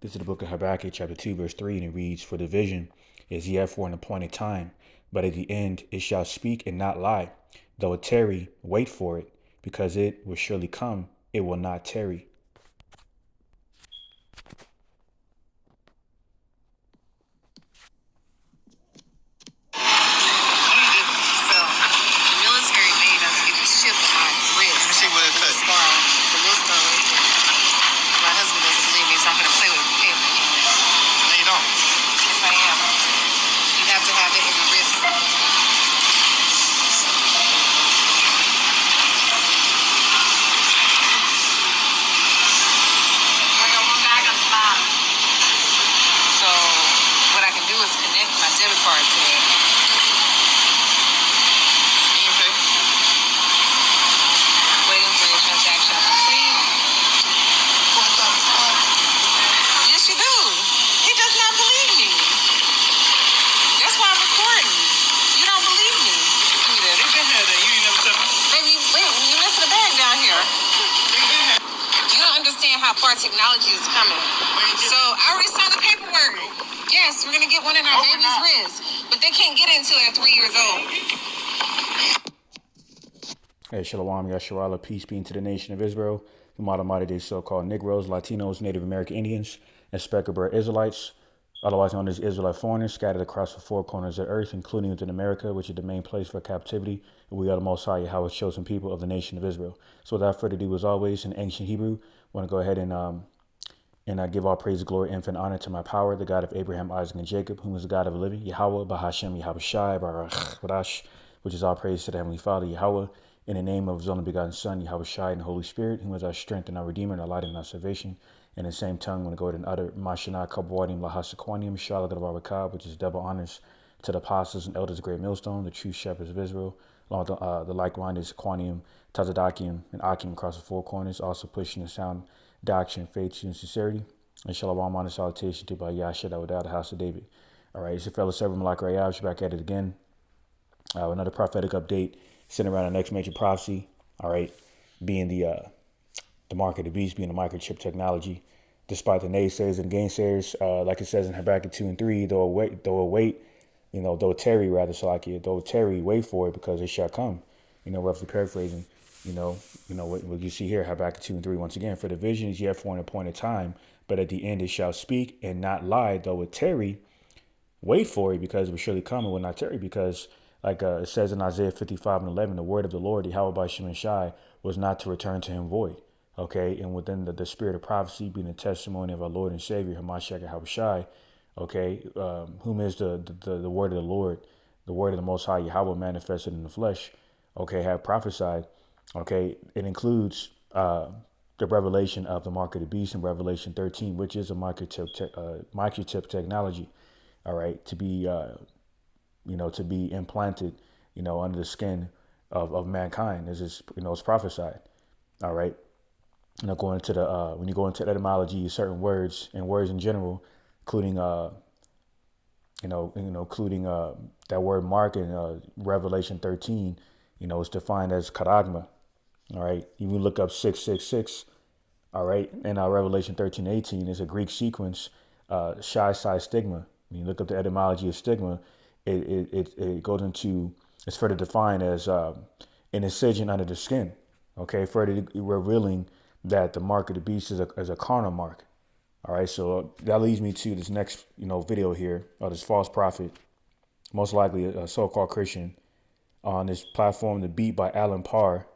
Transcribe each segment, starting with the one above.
This is the book of Habakkuk, chapter 2, verse 3, and it reads, "For the vision is yet for an appointed time, but at the end it shall speak and not lie. Though it tarry, wait for it, because it will surely come, it will not tarry." How far technology is coming. So I already signed the paperwork. Yes, we're gonna get one in our baby's wrist, but they can't get it until they're 3 years old. Hey, Shalom, Yasharala, peace be to the nation of Israel, the modern day so-called Negroes, Latinos, Native American Indians, and Speckled Israelites, otherwise known as Israelite foreigners, scattered across the four corners of earth, including within America, which is the main place for captivity. And we are the Most High Yahweh's chosen people of the nation of Israel. So without further ado, as always, in ancient Hebrew, I want to go ahead and give all praise, glory, infinite honor to my power, the God of Abraham, Isaac, and Jacob, whom is the God of the living, Yahweh, Bahashem, Yahweh Shai, Barach, Barash, which is all praise to the Heavenly Father, Yahweh, in the name of His only begotten Son, Yahweh Shai, and the Holy Spirit, whom is our strength and our Redeemer, and our light and our salvation. And in the same tongue, I'm going to go ahead and utter Mashanah Kabwadim Lahasaquanium, Shalak of Barakah, which is double honors to the apostles and elders of Great Millstone, the true shepherds of Israel, along with the like-minded Quanium, Tazadakium, and Akim across the four corners, also pushing the sound doctrine, faith, and sincerity. And shalom honor salutation to by Yasha Dawudah, the house of David. All right, it's your fellow servant Malak Rayab. Back at it again. Another prophetic update centered around the next major prophecy. All right, being the mark of the beast, being the microchip technology. Despite the naysayers and gainsayers, like it says in Habakkuk 2 and 3, though it tarry, though it tarry, wait for it, because it shall come. Roughly paraphrasing. What you see here, Habakkuk 2 and 3, once again, "For the vision is yet for an appointed time, but at the end it shall speak and not lie. Though it tarry, wait for it, because it will surely come and will not tarry." Because, like it says in Isaiah 55 and 11, the word of the Lord, Yahweh by Shem and Shai, was not to return to him void. Okay, and within the spirit of prophecy being the testimony of our Lord and Savior, Hamashiach Yahweh Shai, okay, whom is the word of the Lord, the word of the Most High Yahweh manifested in the flesh, okay, have prophesied. Okay, it includes the revelation of the mark of the beast in Revelation 13, which is a microchip technology. All right, to be to be implanted, under the skin of mankind, as it's prophesied. All right, going to the when you go into etymology, certain words and words in general, including including that word mark in Revelation 13, it's defined as karagma. All right, you can look up 666. All right, and Revelation 13:18 is a Greek sequence, Shai Psi Stigma. When you look up the etymology of stigma, it goes into, it's further defined as an incision under the skin. Okay, further revealing that the mark of the beast is a carnal mark. All right, so that leads me to this next video here of this false prophet, most likely a so-called Christian, on this platform, The Beat by Alan Parr.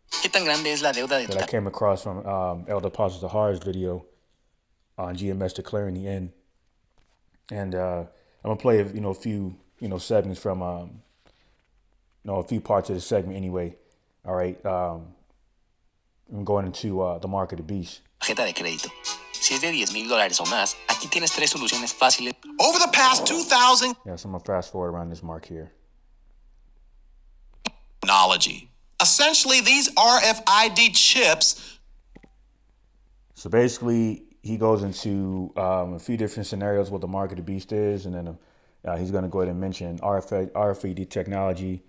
¿Qué tan grande es la deuda de that I came across from Elder Apostle Tahar's video on GMS declaring the end. And I'm gonna play a few segments from a few parts of the segment anyway. All right, I'm going into the mark of the beast. tarjeta de crédito? Si es de $10,000 o más, aquí tienes 3 soluciones fáciles. Over the past 2,000 Yeah, so I'm gonna fast forward around this mark here. Technology. Essentially, these RFID chips. So basically, he goes into a few different scenarios what the mark of the beast is, and then he's going to go ahead and mention RFID technology,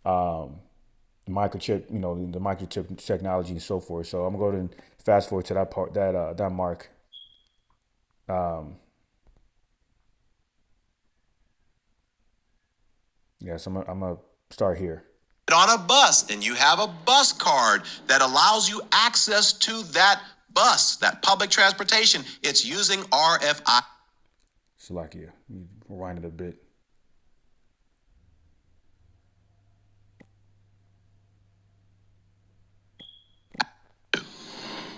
microchip, the microchip technology and so forth. So I'm going to fast forward to that part, that mark. Yes, I'm gonna start here. On a bus and you have a bus card that allows you access to that bus, that public transportation, it's using RFID. Salakia, rewind it a bit.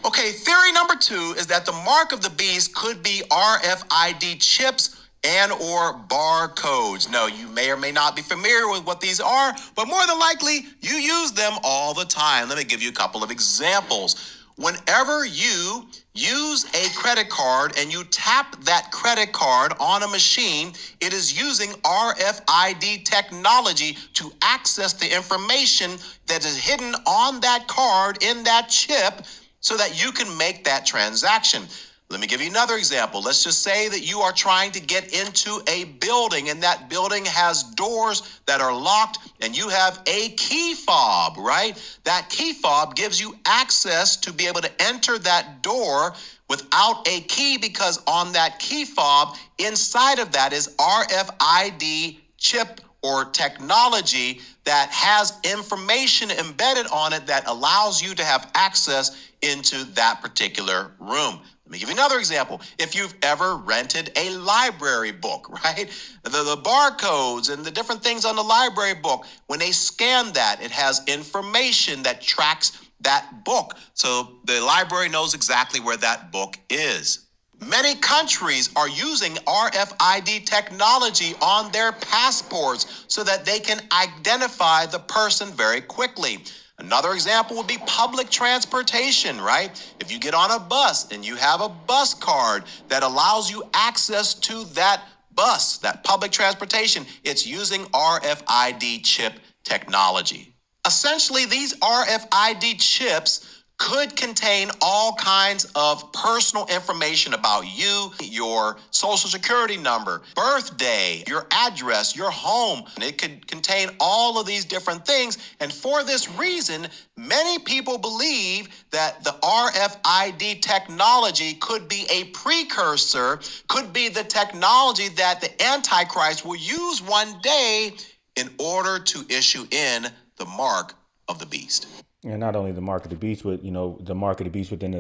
Okay, theory number 2 is that the mark of the beast could be RFID chips and or barcodes. No, you may or may not be familiar with what these are, but more than likely you use them all the time. Let me give you a couple of examples. Whenever you use a credit card and you tap that credit card on a machine, it is using RFID technology to access the information that is hidden on that card in that chip so that you can make that transaction. Let me give you another example. Let's just say that you are trying to get into a building and that building has doors that are locked and you have a key fob, right? That key fob gives you access to be able to enter that door without a key, because on that key fob, inside of that is RFID chip or technology that has information embedded on it that allows you to have access into that particular room. Let me give you another example. If you've ever rented a library book, right? The barcodes and the different things on the library book, when they scan that, it has information that tracks that book. So the library knows exactly where that book is. Many countries are using RFID technology on their passports so that they can identify the person very quickly. Another example would be public transportation, right? If you get on a bus and you have a bus card that allows you access to that bus, that public transportation, it's using RFID chip technology. Essentially, these RFID chips could contain all kinds of personal information about you, your social security number, birthday, your address, your home. And it could contain all of these different things. And for this reason, many people believe that the RFID technology could be a precursor, could be the technology that the Antichrist will use one day in order to issue in the mark of the beast. And not only the mark of the beast, but the mark of the beast within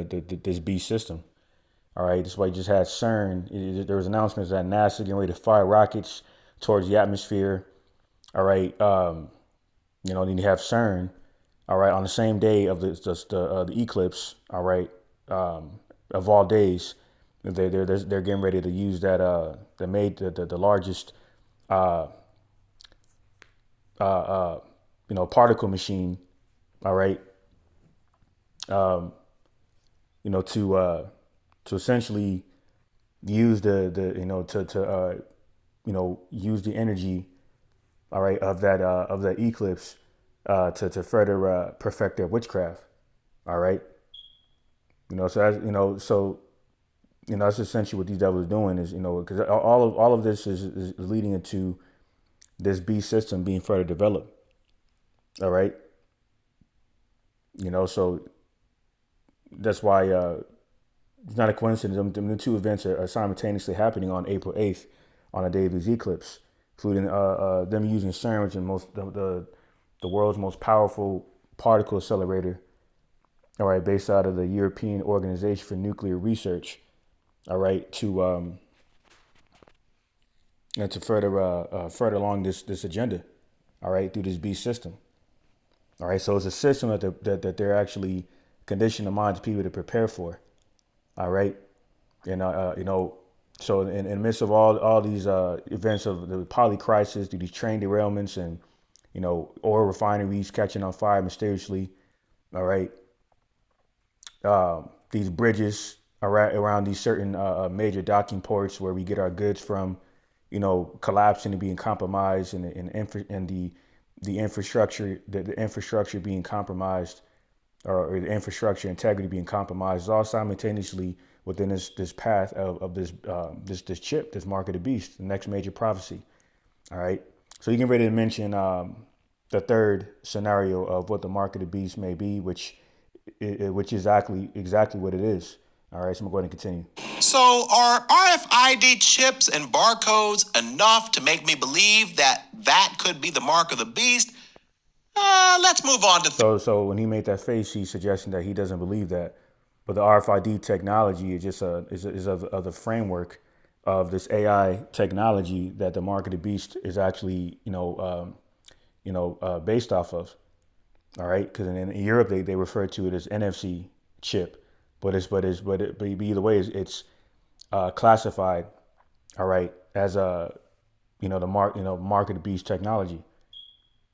this beast system. All right, that's why you just had CERN. There was announcements that NASA getting ready to fire rockets towards the atmosphere. All right, then you have CERN. All right, on the same day of the eclipse. All right, of all days, they're getting ready to use that the largest particle machine. All right. To essentially use the use the energy, all right, of that eclipse to further perfect their witchcraft. All right. That's essentially what these devils are doing is, because all of this is leading into this beast system being further developed. All right. So that's why it's not a coincidence. The two events are simultaneously happening on April 8th on the day of this eclipse, including them using CERN, which is the world's most powerful particle accelerator, all right, based out of the European Organization for Nuclear Research, all right, to further along this agenda, all right, through this beast system. All right, so it's a system that they're actually conditioning the minds of people to prepare for. All right, and so in the midst of all these events of the poly crisis, through these train derailments, and oil refineries catching on fire mysteriously. All right, these bridges around these certain major docking ports where we get our goods from, collapsing and being compromised, and the infrastructure being compromised, or the infrastructure integrity being compromised, is all simultaneously within this path of this chip, this mark of the beast, the next major prophecy. All right. So you can ready to mention the third scenario of what the mark of the beast may be, which is exactly what it is. All right. So I'm going to go ahead and continue. So are RFID chips and barcodes enough to make me believe that that could be the mark of the beast? Let's move on to So when he made that face, he's suggesting that he doesn't believe that. But the RFID technology is just is of the framework of this AI technology that the mark of the beast is actually based off of. All right, because in Europe they refer to it as NFC chip, but either way it's classified. All right, as the mark of the beast technology.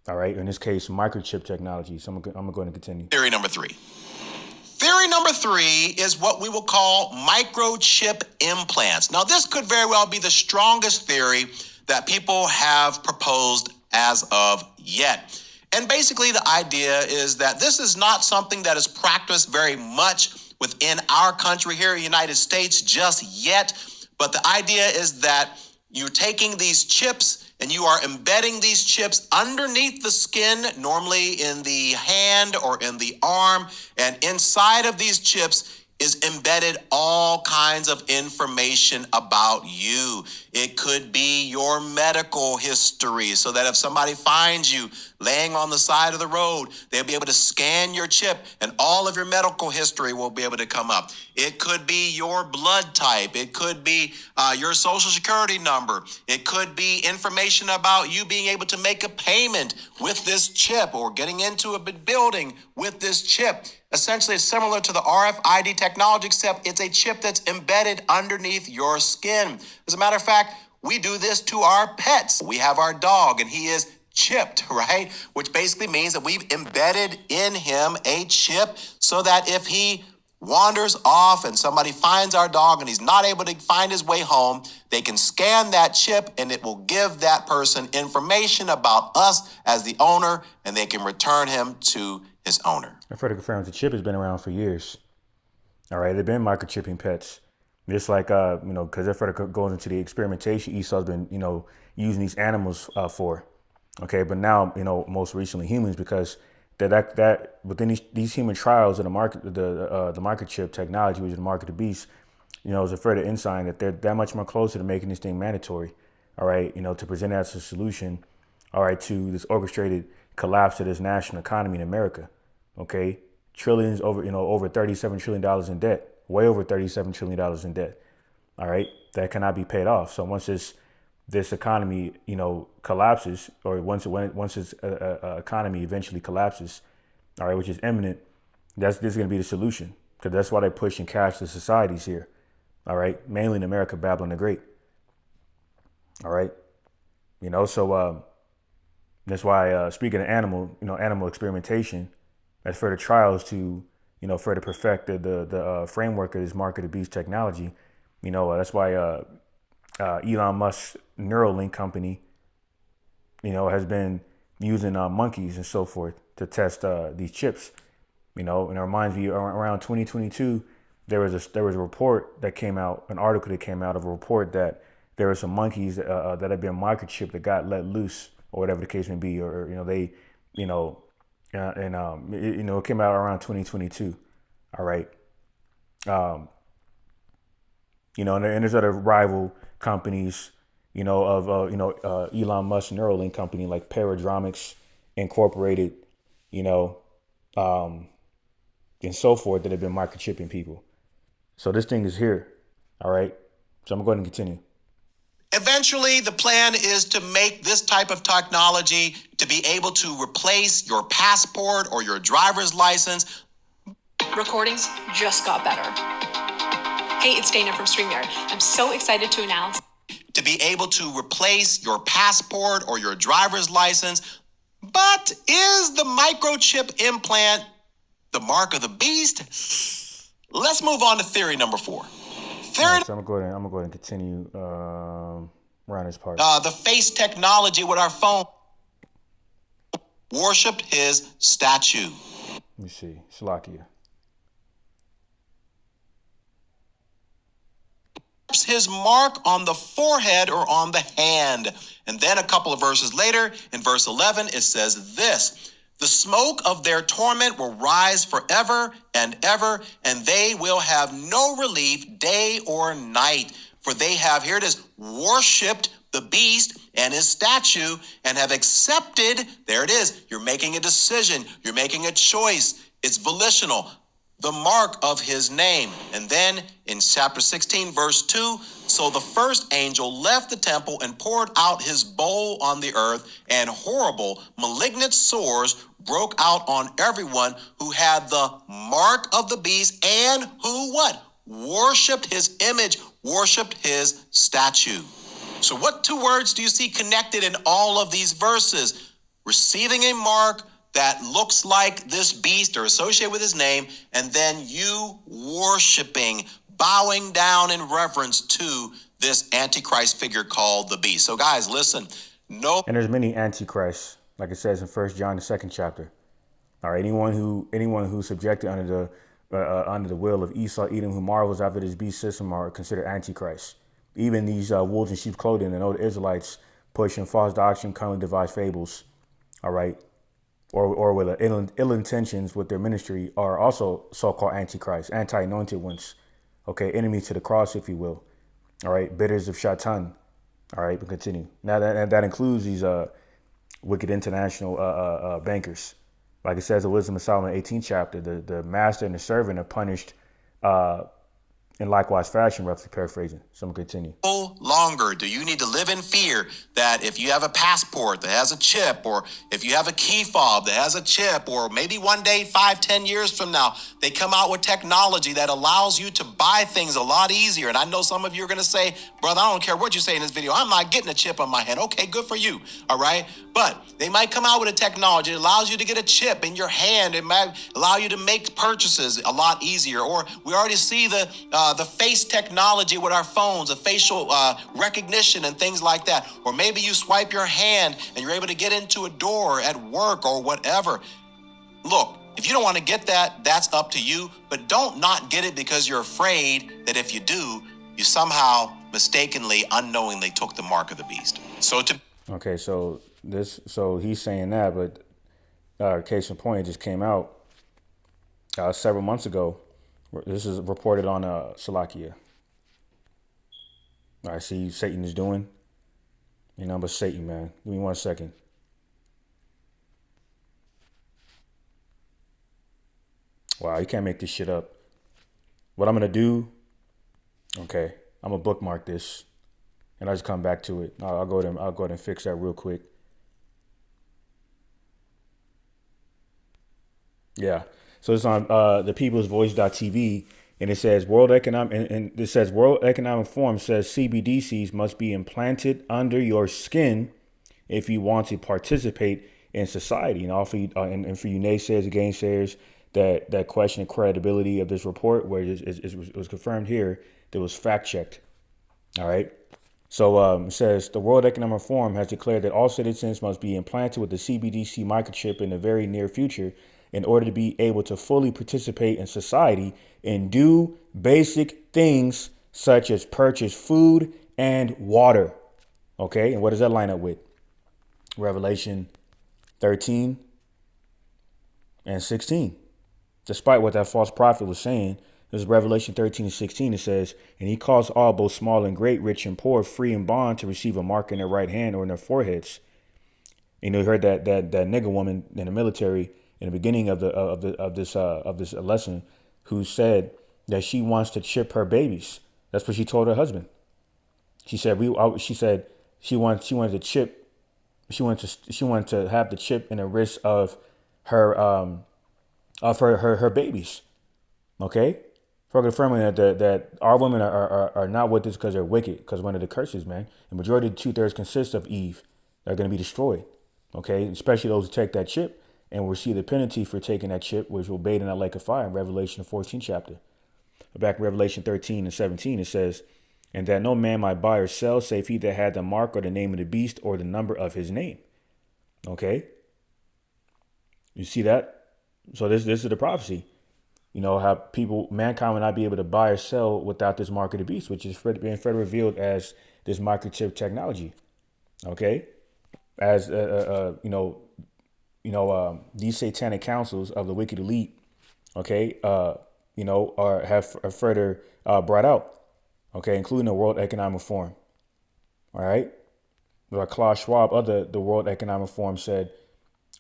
All right, in this case, microchip technology. So I'm going to continue. theory number 3. Theory number 3 is what we will call microchip implants. Now, this could very well be the strongest theory that people have proposed as of yet. And basically, the idea is that this is not something that is practiced very much within our country here in the United States just yet. But the idea is that you're taking these chips and you are embedding these chips underneath the skin, normally in the hand or in the arm. And inside of these chips is embedded all kinds of information about you. It could be your medical history, so that if somebody finds you laying on the side of the road, they'll be able to scan your chip and all of your medical history will be able to come up. It could be your blood type. It could be your social security number. It could be information about you being able to make a payment with this chip or getting into a building with this chip. Essentially, it's similar to the RFID technology, except it's a chip that's embedded underneath your skin. As a matter of fact, we do this to our pets. We have our dog, and he is chipped, right? Which basically means that we've embedded in him a chip so that if he wanders off and somebody finds our dog and he's not able to find his way home, they can scan that chip and it will give that person information about us as the owner, and they can return him to his owner. And further confirms the chip has been around for years. All right, they've been microchipping pets. Just like, because that further goes into the experimentation Esau's been, using these animals for. Okay, but now, most recently humans, because that within these human trials of the microchip technology, which is the mark of the beast, is a further insight that they're that much more closer to making this thing mandatory. All right, to present as a solution, all right, to this orchestrated collapse of this national economy in America. Okay, trillions over $37 trillion in debt, way over $37 trillion in debt. All right, that cannot be paid off. So once this economy, collapses, or once this economy eventually collapses, all right, which is imminent, this is going to be the solution, because that's why they're pushing cashless societies here. All right, mainly in America, Babylon the Great. All right, so that's why speaking of animal experimentation, as further trials to further perfect the framework of this mark of the beast technology, that's why Elon Musk's Neuralink company, has been using monkeys and so forth to test these chips. And it reminds me, around 2022, there was a report that came out, an article that came out of a report that there were some monkeys that had been microchipped that got let loose, or whatever the case may be, or it came out around 2022. All right. And there's other rival companies, of Elon Musk's Neuralink company, like Paradromics Incorporated, and so forth, that have been microchipping people. So this thing is here. All right. So I'm going to continue. Eventually, the plan is to make this type of technology to be able to replace your passport or your driver's license. Recordings just got better. Hey, it's Dana from StreamYard. I'm so excited to announce To be able to replace your passport or your driver's license. But is the microchip implant the mark of the beast? Let's move on to theory number 4. Right, so I'm gonna go ahead and continue around this part. The face technology with our phone worshipped his statue. Let me see. Slovakia. His mark on the forehead or on the hand. And then a couple of verses later, in verse 11, it says this: The smoke of their torment will rise forever and ever, and they will have no relief day or night. For they have, here it is, worshiped the beast and his statue and have accepted, there it is, you're making a decision, you're making a choice, it's volitional, the mark of his name. And then in chapter 16, verse 2, so the first angel left the temple and poured out his bowl on the earth, and horrible, malignant sores broke out on everyone who had the mark of the beast and who what? Worshipped his image, worshipped his statue. So what two words do you see connected in all of these verses? Receiving a mark that looks like this beast or associated with his name, and then you worshiping, bowing down in reverence to this Antichrist figure called the beast. So guys, listen, no. And there's many antichrists, like it says in 1 John, the 2nd chapter. All right, anyone who's subjected under the will of Esau, Edom, who marvels after this beast system are considered antichrists. Even these wolves in sheep's clothing and old Israelites pushing false doctrine, cunningly devised fables, all right, or with ill intentions with their ministry are also so-called antichrists, anti-anointed ones, okay, enemies to the cross, if you will, all right, bidders of Shaitan, all right, but continue. Now that includes these wicked international bankers. Like it says in Wisdom of Solomon 18th chapter, the master and the servant are punished in likewise fashion, roughly paraphrasing. So I'm going to continue. No longer do you need to live in fear that if you have a passport that has a chip, or if you have a key fob that has a chip, or maybe one day, 5-10 years from now, they come out with technology that allows you to buy things a lot easier. And I know some of you are going to say, brother, I don't care what you say in this video, I'm not getting a chip on my hand. Okay, good for you. All right. But they might come out with a technology that allows you to get a chip in your hand. It might allow you to make purchases a lot easier. Or we already see the face technology with our phones, the facial recognition and things like that. Or maybe you swipe your hand and you're able to get into a door at work or whatever. Look, if you don't want to get that, that's up to you. But don't not get it because you're afraid that if you do, you somehow mistakenly, unknowingly took the mark of the beast. Okay, so he's saying that, but case in point, it just came out several months ago. This is reported on Salakia. All right, see Satan is doing. But Satan, man. Give me 1 second. Wow, you can't make this shit up. What I'm gonna do? Okay, I'm gonna bookmark this, and I'll just come back to it. I'll go ahead and fix that real quick. Yeah. So it's on thepeoplesvoice.tv, and it says World Economic Forum says CBDCs must be implanted under your skin if you want to participate in society. And for you naysayers and gainsayers that question the credibility of this report, where it was confirmed here, that was fact checked. All right. So it says the World Economic Forum has declared that all citizens must be implanted with the CBDC microchip in the very near future in order to be able to fully participate in society and do basic things such as purchase food and water. Okay, and what does that line up with? Revelation 13 and 16. Despite what that false prophet was saying, this is Revelation 13 and 16. It says, and he caused all, both small and great, rich and poor, free and bond, to receive a mark in their right hand or in their foreheads. You heard that nigger woman in the military in the beginning of this lesson, who said that she wants to chip her babies. That's what she told her husband. She said she wanted to chip. She wanted to have the chip in the wrist of her babies. Okay, for confirming that our women are not with this because they're wicked. Because one of the curses, man, the majority of the 2/3 consists of Eve. They're going to be destroyed. Okay, especially those who take that chip. And we'll see the penalty for taking that chip, which will bathe in that lake of fire in Revelation 14 chapter. Back in Revelation 13 and 17, it says, and that no man might buy or sell, save he that had the mark or the name of the beast or the number of his name. Okay. You see that? So this is the prophecy. How mankind will not be able to buy or sell without this mark of the beast, which is being further revealed as this microchip technology. Okay. As, these satanic councils of the wicked elite, okay, are further brought out, okay, including the World Economic Forum. All right. Like Klaus Schwab of the World Economic Forum said,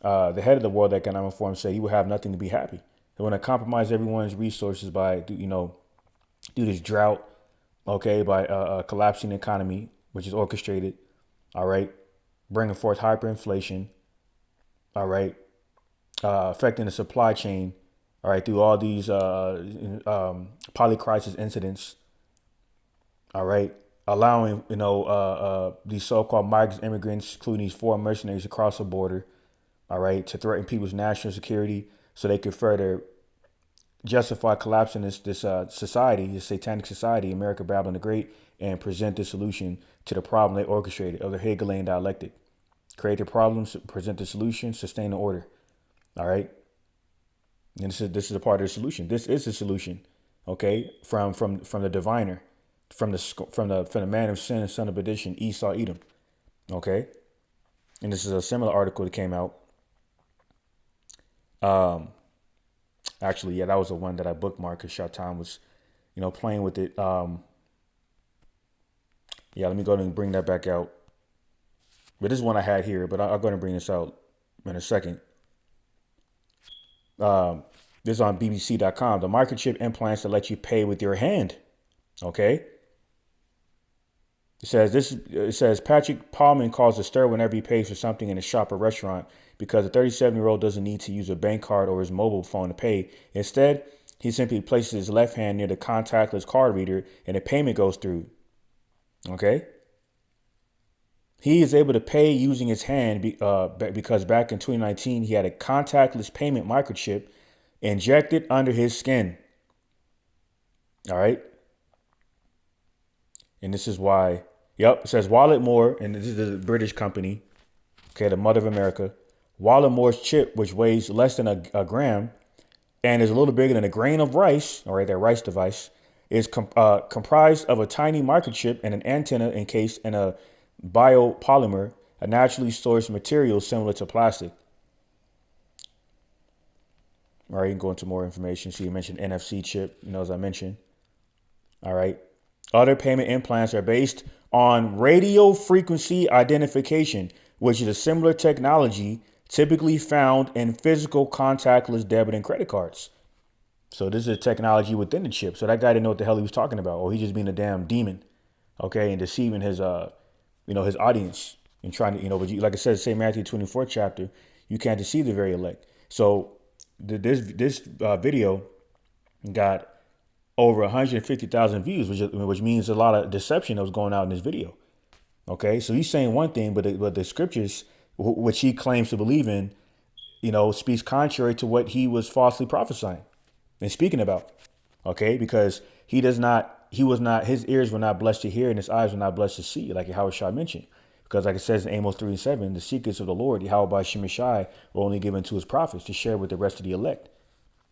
the head of the World Economic Forum said he would have nothing to be happy. They want to compromise everyone's resources by, do this drought, okay, by collapsing the economy, which is orchestrated, all right, bringing forth hyperinflation, all right, affecting the supply chain, all right, through all these polycrisis incidents, all right, allowing, these so-called migrants, immigrants, including these foreign mercenaries across the border, all right, to threaten people's national security so they could further justify collapsing this society, this satanic society, America, Babylon the Great, and present the solution to the problem they orchestrated of the Hegelian dialectic. Create the problems, present the solution, sustain the order. All right. And this is a part of the solution. This is the solution. Okay, from the diviner, from the man of sin and son of perdition, Esau, Edom. Okay, and this is a similar article that came out. Actually, yeah, that was the one that I bookmarked because Shatan was, playing with it. Yeah, let me go ahead and bring that back out. But this is one I had here, but I'll go ahead and bring this out in a second. This is on BBC.com. The microchip implants that let you pay with your hand. Okay. It says Patrick Paulman calls a stir whenever he pays for something in a shop or restaurant because the 37-year-old doesn't need to use a bank card or his mobile phone to pay. Instead, he simply places his left hand near the contactless card reader and the payment goes through. Okay. He is able to pay using his hand because back in 2019, he had a contactless payment microchip injected under his skin. All right. And this is why, it says Walletmore, and this is the British company, okay, the mother of America. Walletmore's chip, which weighs less than a gram and is a little bigger than a grain of rice, all right, their rice device, is comprised of a tiny microchip and an antenna encased in a biopolymer, a naturally sourced material similar to plastic. All right, you can go into more information. So you mentioned NFC chip, as I mentioned. All right. Other payment implants are based on radio frequency identification, which is a similar technology typically found in physical contactless debit and credit cards. So this is technology within the chip. So that guy didn't know what the hell he was talking about. Or he's just being a damn demon, okay, and deceiving his his audience and trying to, but like I said, say Matthew 24 chapter, you can't deceive the very elect. So this video got over 150,000 views, which means a lot of deception that was going out in this video. Okay, so he's saying one thing, but the scriptures, which he claims to believe in, speaks contrary to what he was falsely prophesying and speaking about. Okay, because his ears were not blessed to hear and his eyes were not blessed to see, like Yahweh Shai mentioned. Because like it says in Amos 3:7, the secrets of the Lord, Yahweh by Shemeshai, were only given to his prophets to share with the rest of the elect.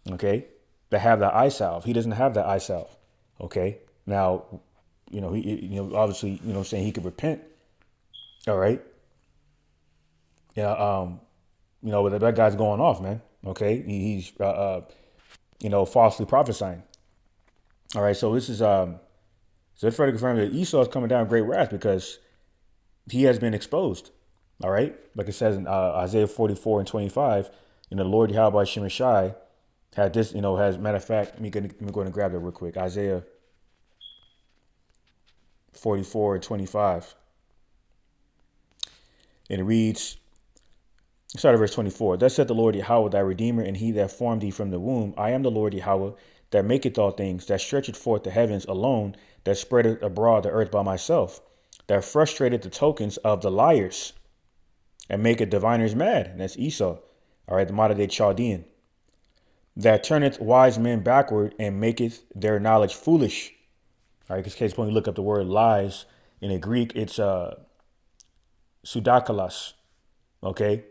Okay, that have that eye salve. He doesn't have that eye salve. Okay, now, he, obviously, saying he could repent. All right. Yeah. But that guy's going off, man. Okay, he's falsely prophesying. All right, so this is so it's further confirmed that Esau is coming down in great wrath because he has been exposed. All right, like it says in Isaiah 44:25, the Lord Yahweh Shemeshai had this, has, matter of fact, let me go and grab that real quick. Isaiah 44:25, and it reads, start at verse 24. Thus said the Lord Yahweh, thy Redeemer, and he that formed thee from the womb. I am the Lord Yahweh, that maketh all things, that stretcheth forth the heavens alone, that spreadeth abroad the earth by myself, that frustrateth the tokens of the liars, and maketh diviners mad. And that's Esau, all right, the modern day Chaldean, that turneth wise men backward and maketh their knowledge foolish. All right, in case when you look up the word lies in the Greek, it's pseudakalos, okay,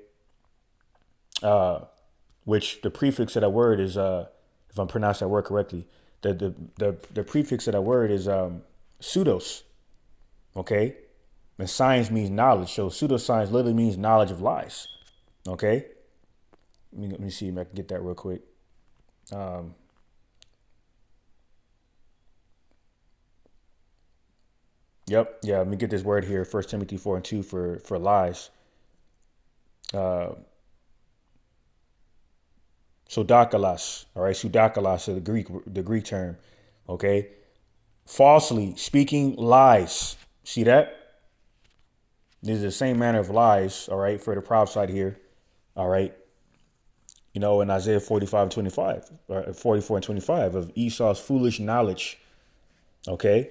which the prefix of that word is, if I'm pronouncing that word correctly, the prefix of that word is pseudos, okay, and science means knowledge. So pseudoscience literally means knowledge of lies, okay. let me see if I can get that real quick. Yep. Yeah. Let me get this word here. 1 Timothy 4:2 for lies. Sodakalas. All right. Sudakalas is the Greek term. Okay. Falsely speaking lies. See that? This is the same manner of lies. All right. For the prophesied here. All right. You know, in Isaiah 45:25, 44:25 of Esau's foolish knowledge. Okay.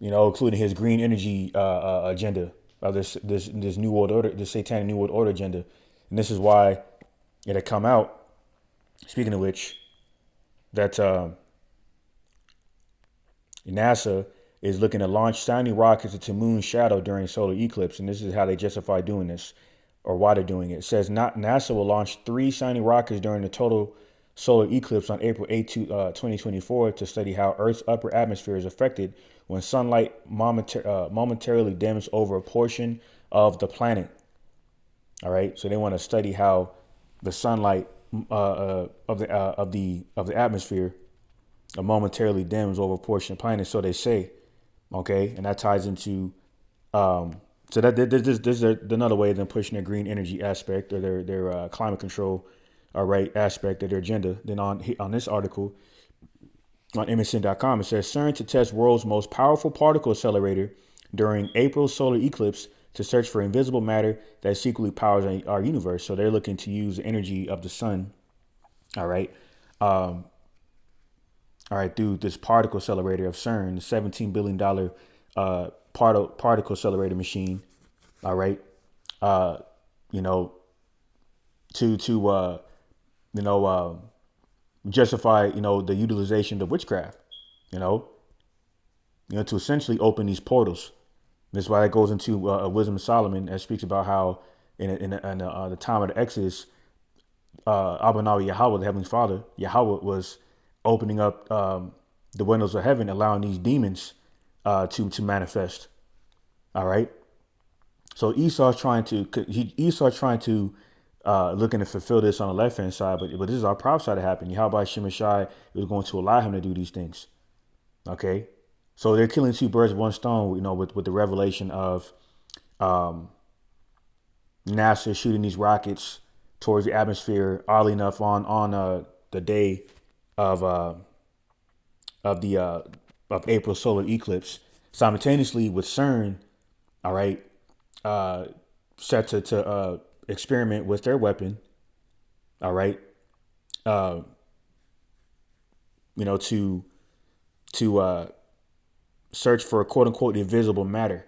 You know, including his green energy agenda of this new world order, this satanic new world order agenda, and this is why it had come out. Speaking of which, that NASA is looking to launch shiny rockets into Moon's shadow during solar eclipse, and this is how they justify doing this, or why they're doing it. It says NASA will launch 3 shiny rockets during the total solar eclipse on April 8, 2024 to study how Earth's upper atmosphere is affected when sunlight momentarily dims over a portion of the planet. All right, so they want to study how the sunlight of the atmosphere momentarily dims over a portion of the planet. So they say, okay, and that ties into so that this is another way of them pushing their green energy aspect or their climate control, all right, aspect of their agenda. Then on this article on MSN.com, it says CERN to test world's most powerful particle accelerator during April's solar eclipse to search for invisible matter that secretly powers our universe. So they're looking to use the energy of the sun, all right, through this particle accelerator of CERN, the $17 billion particle accelerator machine, all right, you know, to justify, you know, the utilization of witchcraft, you know, to essentially open these portals. That's why it goes into Wisdom of Solomon that speaks about how in the time of the Exodus, Abanawi Yahweh, the Heavenly Father, Yahweh was opening up the windows of heaven, allowing these demons to manifest. All right. So Esau's trying to looking to fulfill this on the left hand side, but this is our prophesy to happen. Yahweh Shemashai is going to allow him to do these things. Okay. So they're killing 2 birds with 1 stone, you know, with the revelation of NASA shooting these rockets towards the atmosphere, oddly enough, on the day of April solar eclipse, simultaneously with CERN, all right, set to experiment with their weapon, all right, you know, to search for quote unquote invisible matter.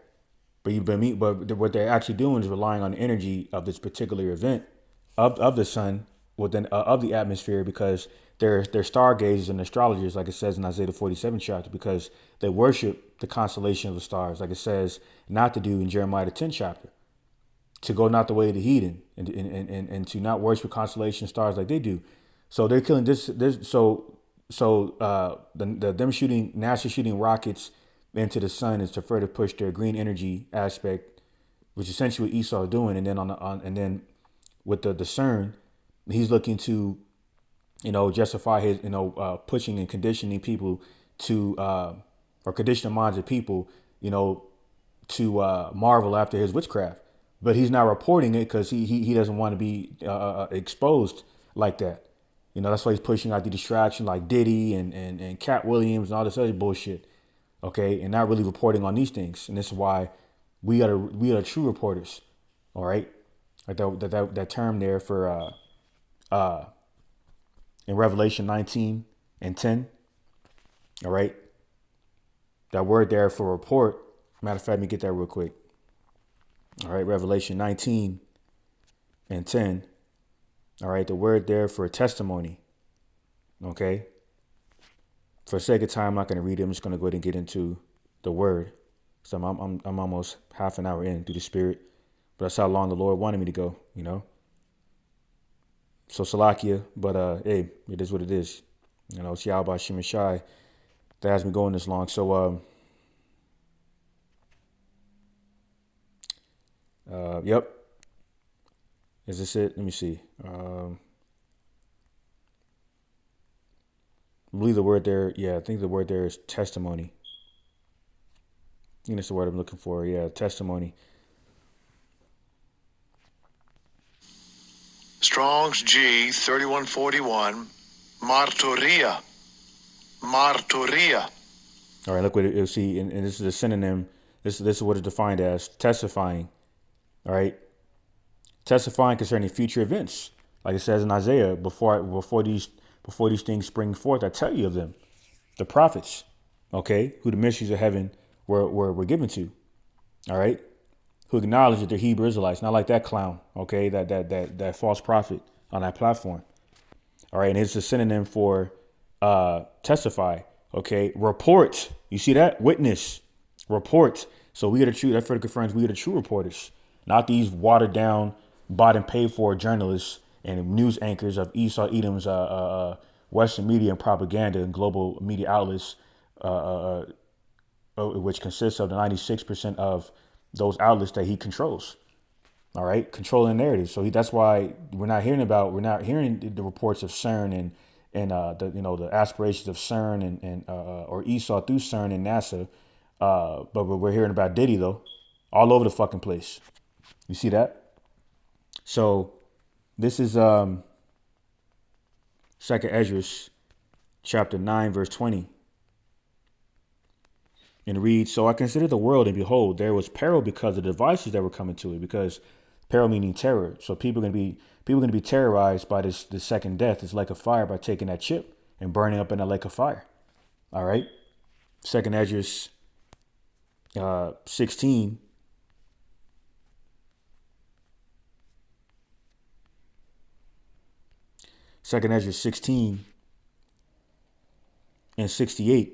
But what they're actually doing is relying on the energy of this particular event of the sun within of the atmosphere, because they're stargazers and astrologers, like it says in Isaiah 47 chapter, because they worship the constellation of the stars, like it says not to do in Jeremiah 10 chapter, to go not the way of the heathen and to not worship constellation stars like they do. So they're killing this. So them shooting NASA shooting rockets into the sun is to further push their green energy aspect, which is essentially what Esau is doing. And then and then with the CERN, he's looking to, you know, justify his, you know, pushing and conditioning people to or conditioning minds of people, you know, to marvel after his witchcraft. But he's not reporting it because he doesn't want to be exposed like that. You know, that's why he's pushing out the distraction like Diddy and Cat Williams and all this other bullshit. Okay, and not really reporting on these things. And this is why we are true reporters. All right, like that term there for in Revelation 19:10. All right, that word there for report. Matter of fact, let me get that real quick. All right, Revelation 19:10. All right, the word there for testimony. Okay. For the sake of time, I'm not going to read it. I'm just going to go ahead and get into the word. So I'm almost half an hour in through the Spirit, but that's how long the Lord wanted me to go, you know. So Salakia, but hey, it is what it is. You know, it's Yahweh Shemashai that has me going this long. So yep. Is this it? Let me see. I believe the word there. Yeah, I think the word there is testimony. I think that's the word I'm looking for. Yeah, testimony. Strong's G 3141. Marturia. Marturia. All right, look what it see, and this is a synonym. This is what it's defined as: testifying. All right, testifying concerning future events, like it says in Isaiah. Before these things spring forth, I tell you of them, the prophets. Okay, who the mysteries of heaven were given to. All right, who acknowledge that they're Hebrew Israelites, not like that clown. Okay, that false prophet on that platform. All right, and it's a synonym for testify. Okay, report. You see that? Witness, report. So we are the true. That further confirms we are the true reporters, not these watered down, bought and paid for journalists and news anchors of Esau Edom's Western media and propaganda and global media outlets, which consists of the 96% of those outlets that he controls. All right, controlling narratives. So that's why we're not hearing the reports of CERN and the aspirations of CERN or Esau through CERN and NASA. But we're hearing about Diddy though, all over the fucking place. You see that? So this is Second Esdras, chapter 9, verse 20. And it reads, "So I considered the world, and behold, there was peril because of the devices that were coming to it." Because peril meaning terror. So people are gonna be terrorized by this second death. It's like a fire by taking that chip and burning up in a lake of fire. All right. Second Esdras 16. Second Esdras 16 and 68.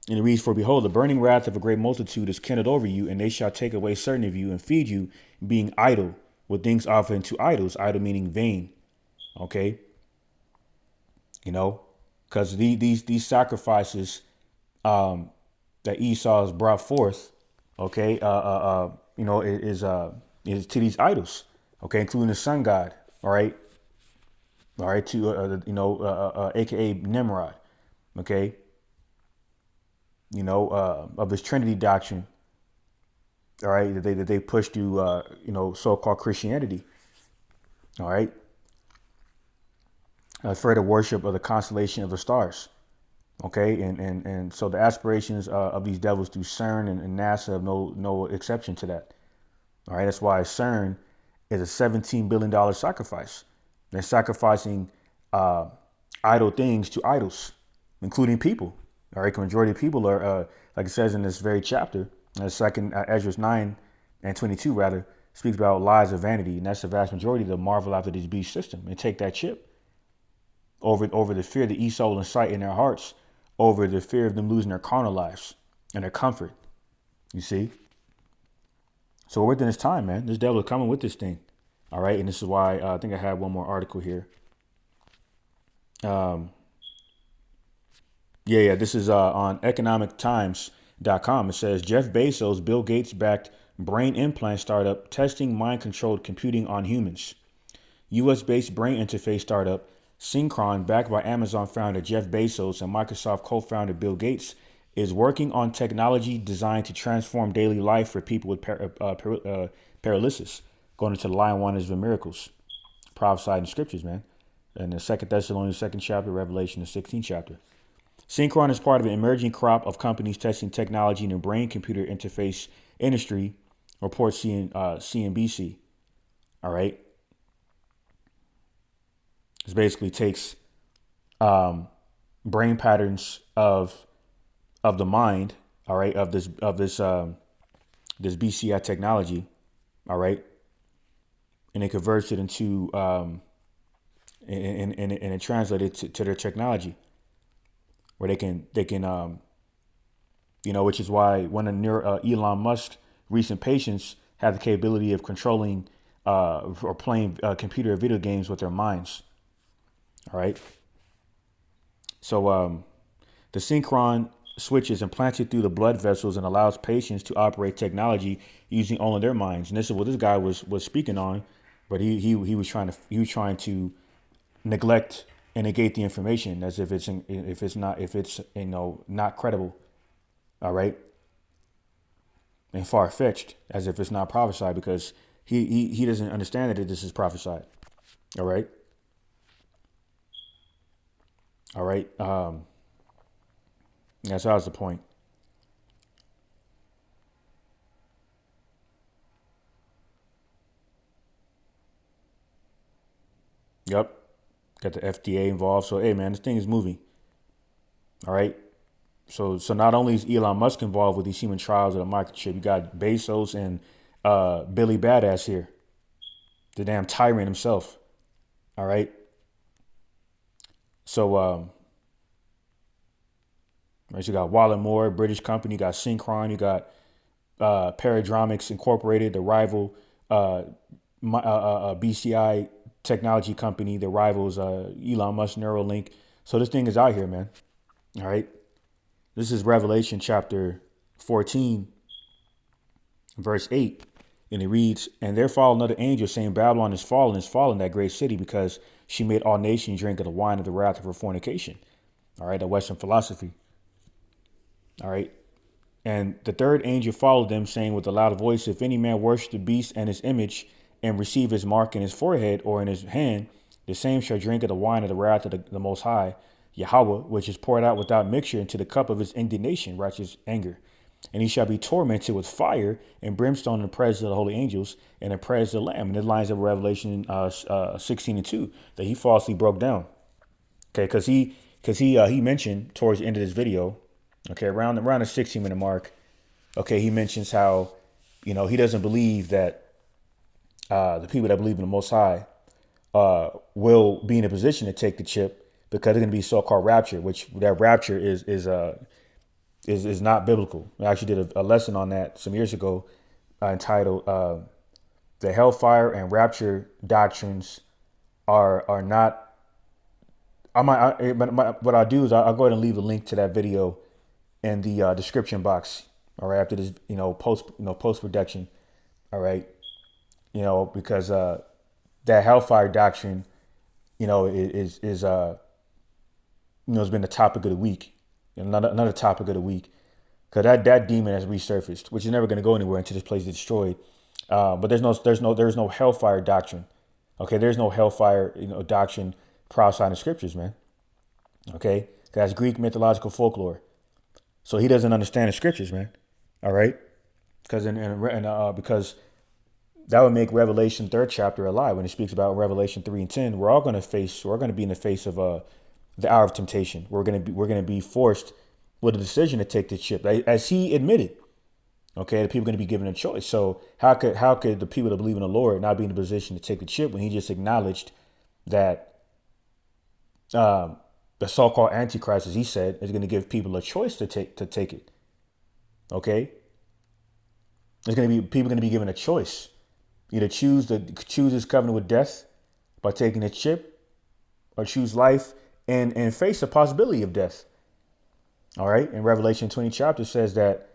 And it reads, "For behold, the burning wrath of a great multitude is kindled over you, and they shall take away certain of you and feed you, being idle, with things offered unto idols," idol meaning vain. Okay. Because these sacrifices that Esau has brought forth, okay, is to these idols, okay, including the sun god, all right, to aka Nimrod, okay. Of this Trinity doctrine, all right, that they push through, so-called Christianity, all right, further worship of the constellation of the stars, okay, and so the aspirations of these devils through CERN and NASA have no exception to that, all right. That's why CERN is a $17 billion sacrifice. They're sacrificing idol things to idols, including people. All right, the majority of people are, like it says in this very chapter, second Esdras 9 and 22 rather, speaks about lies of vanity, and that's the vast majority of the marvel after this beast system, and take that chip over the fear that Esau will incite in their hearts, over the fear of them losing their carnal lives and their comfort. You see? So we're within this time, man. This devil is coming with this thing. All right, and this is why I think I have one more article here. This is on economictimes.com. It says Jeff Bezos, Bill Gates backed brain implant startup testing mind controlled computing on humans. US based brain interface startup Synchron, backed by Amazon founder Jeff Bezos and Microsoft co-founder Bill Gates, is working on technology designed to transform daily life for people with paralysis, going into the Lion Wonders of Miracles, prophesied in scriptures, man. In the 2 Thessalonians 2nd chapter, Revelation the 16th chapter. Synchron is part of an emerging crop of companies testing technology in the brain-computer interface industry, reports CNBC. All right. This basically takes brain patterns of the mind, all right, of this BCI technology, all right, and it converts it into and it translates it to their technology, where they can which is why one of Elon Musk's recent patients had the capability of controlling or playing computer video games with their minds. All right. So the Synchron switches implanted through the blood vessels and allows patients to operate technology using only their minds. And this is what this guy was speaking on, but he was trying to neglect and negate the information as if it's not credible. All right. And far-fetched, as if it's not prophesied, because he doesn't understand that this is prophesied. All right. All right. That's the point. Yep. Got the FDA involved. So, hey, man, this thing is moving. All right. So not only is Elon Musk involved with these human trials of the microchip, you got Bezos and Billy Badass here, the damn tyrant himself. All right. So, right, you got Wallet Moore, British company, you got Synchron, you got Paradromics Incorporated, the rival BCI technology company that rivals Elon Musk Neuralink. So this thing is out here, man. All right. This is Revelation chapter 14, verse 8. And it reads, "And there followed another angel saying, Babylon is fallen, that great city, because she made all nations drink of the wine of the wrath of her fornication." All right, the Western philosophy. All right. And the third angel followed them, saying with a loud voice, "If any man worship the beast and his image, and receive his mark in his forehead or in his hand, the same shall drink of the wine of the wrath of the Most High, Yahweh, which is poured out without mixture into the cup of his indignation, righteous anger. And he shall be tormented with fire and brimstone in the presence of the holy angels and in the presence of the Lamb." And it lines up with Revelation 16:2 that he falsely broke down. Okay, because he mentioned towards the end of this video, okay, around the 60-minute mark, okay, he mentions how, he doesn't believe that the people that believe in the Most High will be in a position to take the chip, because they're going to be so-called rapture, which that rapture is not biblical. I actually did a lesson on that some years ago, entitled "The Hellfire and Rapture Doctrines are not." What I'll do is I'll go ahead and leave a link to that video in the description box. All right, after this, post production. All right, because that hellfire doctrine, has been the topic of the week. Another topic of the week, because that demon has resurfaced, which is never going to go anywhere until this place is destroyed. But there's no hellfire doctrine. Okay, there's no hellfire doctrine prophesied in the scriptures, man. Okay, that's Greek mythological folklore. So he doesn't understand the scriptures, man. All right, because because that would make Revelation 3rd chapter a lie when it speaks about Revelation 3 and 10. We're going to be in the face of the hour of temptation. We're going to be forced with a decision to take the chip, as he admitted. Okay, the people are going to be given a choice. So how could the people that believe in the Lord not be in a position to take the chip when he just acknowledged that the so-called Antichrist, as he said, is going to give people a choice to take it? Okay, people are going to be given a choice, either choose his covenant with death by taking the chip, or choose life and face the possibility of death. All right. In Revelation 20 chapter says that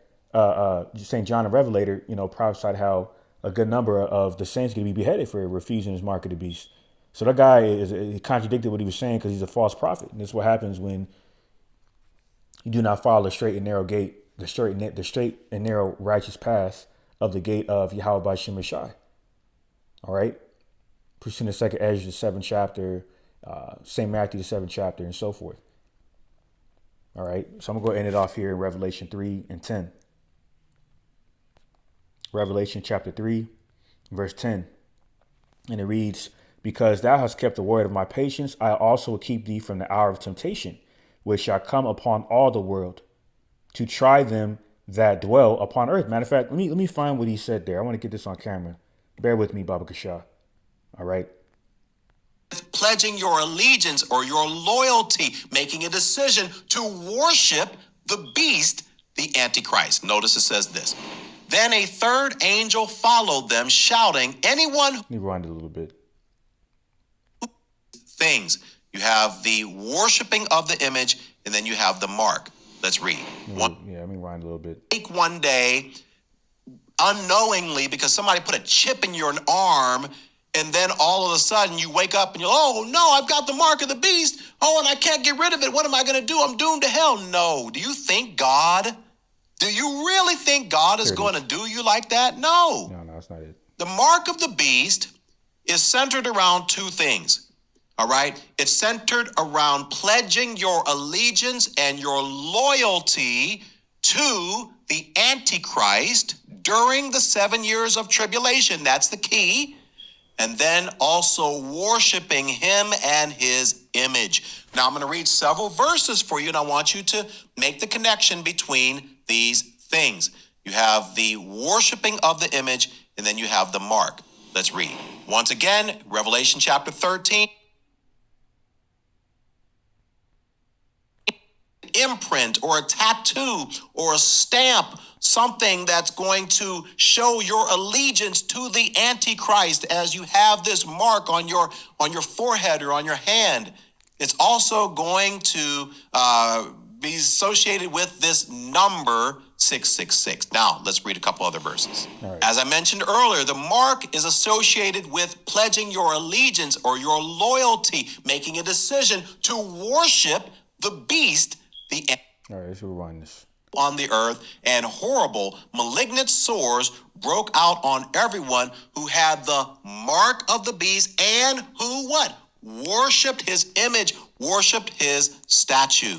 St. John the Revelator, prophesied how a good number of the saints going to be beheaded for refusing his mark of the beast. So that guy he contradicted what he was saying, because he's a false prophet. And this is what happens when you do not follow the straight and narrow gate, the straight and narrow righteous path of the gate of Yahweh by Shem Shai. All right. Pushing the second Ezra, the 7th chapter, St. Matthew, the 7th chapter, and so forth. All right. So I'm going to end it off here in Revelation 3 and 10. Revelation chapter 3, verse 10. And it reads, "Because thou hast kept the word of my patience, I also will keep thee from the hour of temptation, which shall come upon all the world, to try them that dwell upon earth." Matter of fact, let me find what he said there. I want to get this on camera. Bear with me, Baba Kasha. All right. Pledging your allegiance or your loyalty, making a decision to worship the beast, the Antichrist. Notice it says this. "Then a third angel followed them, shouting, anyone Let me rewind it a little bit. things." You have the worshiping of the image, and then you have the mark. Let's read. Yeah, let me rewind a little bit. One day, unknowingly, because somebody put a chip in your arm, and then all of a sudden you wake up and you're, oh no, I've got the mark of the beast. Oh, and I can't get rid of it. What am I going to do? I'm doomed to hell. No. Do you think God? Do you really think God is going to do you like that? No. No, that's not it. The mark of the beast is centered around two things. All right. It's centered around pledging your allegiance and your loyalty to the Antichrist during the 7 years of tribulation. That's the key. And then also worshiping him and his image. Now I'm going to read several verses for you, and I want you to make the connection between these things. You have the worshiping of the image, and then you have the mark. Let's read. Once again, Revelation chapter 13. Imprint or a tattoo or a stamp, something that's going to show your allegiance to the Antichrist as you have this mark on your forehead or on your hand. It's also going to be associated with this number 666. Now, let's read a couple other verses. Right. As I mentioned earlier, the mark is associated with pledging your allegiance or your loyalty, making a decision to worship the beast, All right, let's rewind this. On the earth, and horrible malignant sores broke out on everyone who had the mark of the beast and who what? Worshipped his image, worshipped his statue.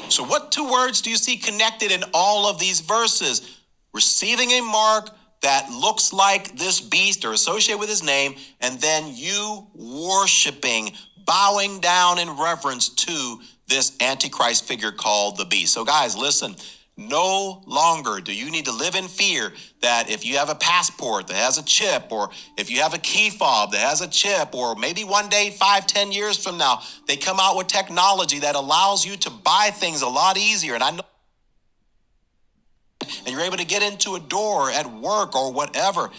So what two words do you see connected in all of these verses? Receiving a mark that looks like this beast or associated with his name, and then you worshiping, bowing down in reverence to this Antichrist figure called the beast. So guys, listen, no longer do you need to live in fear that if you have a passport that has a chip, or if you have a key fob that has a chip, or maybe one day, 5-10 years from now, they come out with technology that allows you to buy things a lot easier. And I know, and you're able to get into a door at work or whatever.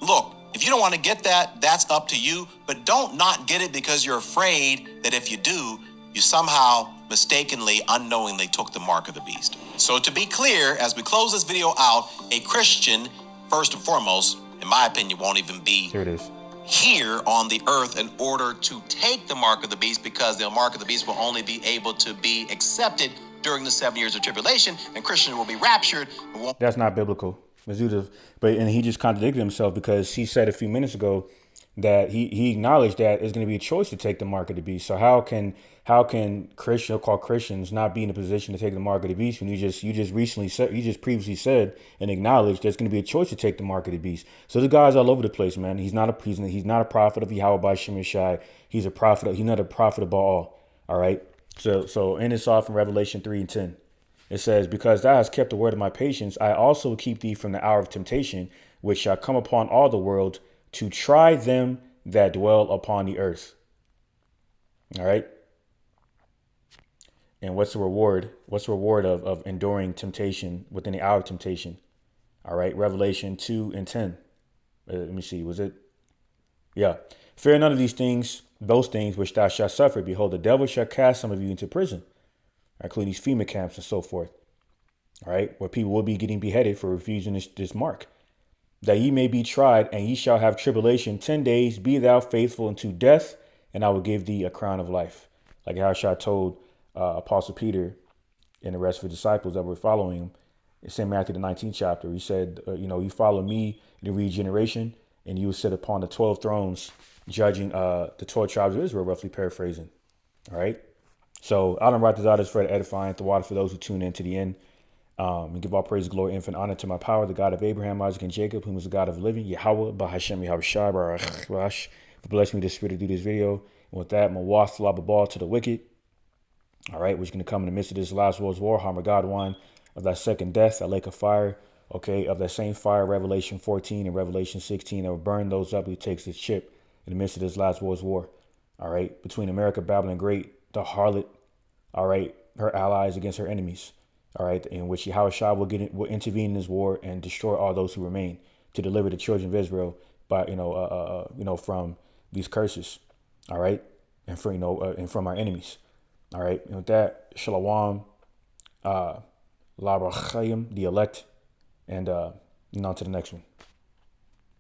Look, if you don't want to get that, that's up to you, but don't not get it because you're afraid that if you do, you somehow mistakenly, unknowingly took the mark of the beast. So to be clear, as we close this video out, a Christian, first and foremost, in my opinion, won't even be Here it is. here on the earth in order to take the mark of the beast, because the mark of the beast will only be able to be accepted during the 7 years of tribulation, and Christians will be raptured. That's not biblical. And he just contradicted himself, because he said a few minutes ago that he acknowledged that it's going to be a choice to take the mark of the beast. So how can Christians not be in a position to take the mark of the beast when you just previously said and acknowledged there's going to be a choice to take the mark of the beast? So the guy's all over the place, man. He's not a prophet of Yahweh by Shem Shai. He's not a prophet of Baal. All right. So end this off in Revelation 3:10. It says, because thou hast kept the word of my patience, I also keep thee from the hour of temptation, which shall come upon all the world, to try them that dwell upon the earth. All right. And what's the reward? What's the reward of enduring temptation within the hour of temptation? All right. Revelation 2:10. Let me see. Was it? Yeah. Fear none of these things, those things which thou shalt suffer. Behold, the devil shall cast some of you into prison, including these FEMA camps and so forth. All right. Where people will be getting beheaded for refusing this mark. That ye may be tried, and ye shall have tribulation 10 days. Be thou faithful unto death, and I will give thee a crown of life. Like Yahushua told Apostle Peter and the rest of the disciples that were following him in St. Matthew, the 19th chapter. He said, you follow me in regeneration, and you will sit upon the 12 thrones, judging the 12 tribes of Israel, roughly paraphrasing. All right. So I don't write this out as for the edifying, the water for those who tune in to the end. And give all praise, glory, infinite honor to my power, the God of Abraham, Isaac, and Jacob, whom is the God of living, Yahweh, Bahashem, Yahweh Shai, Barach, for blessing me this spirit to do this video. And with that, Mawath, Lababal to the wicked. All right, which is going to come in the midst of this last world's war, Harmer God one, of that second death, that lake of fire, okay, of that same fire, Revelation 14 and Revelation 16, that will burn those up who takes this chip in the midst of this last world's war. All right, between America, Babylon Great, the harlot, all right, her allies against her enemies. All right, in which Yahushua will intervene in this war and destroy all those who remain, to deliver the children of Israel by from these curses. All right, and from our enemies. All right, and with that, shalom, Labrachayim, the elect, and on to the next one.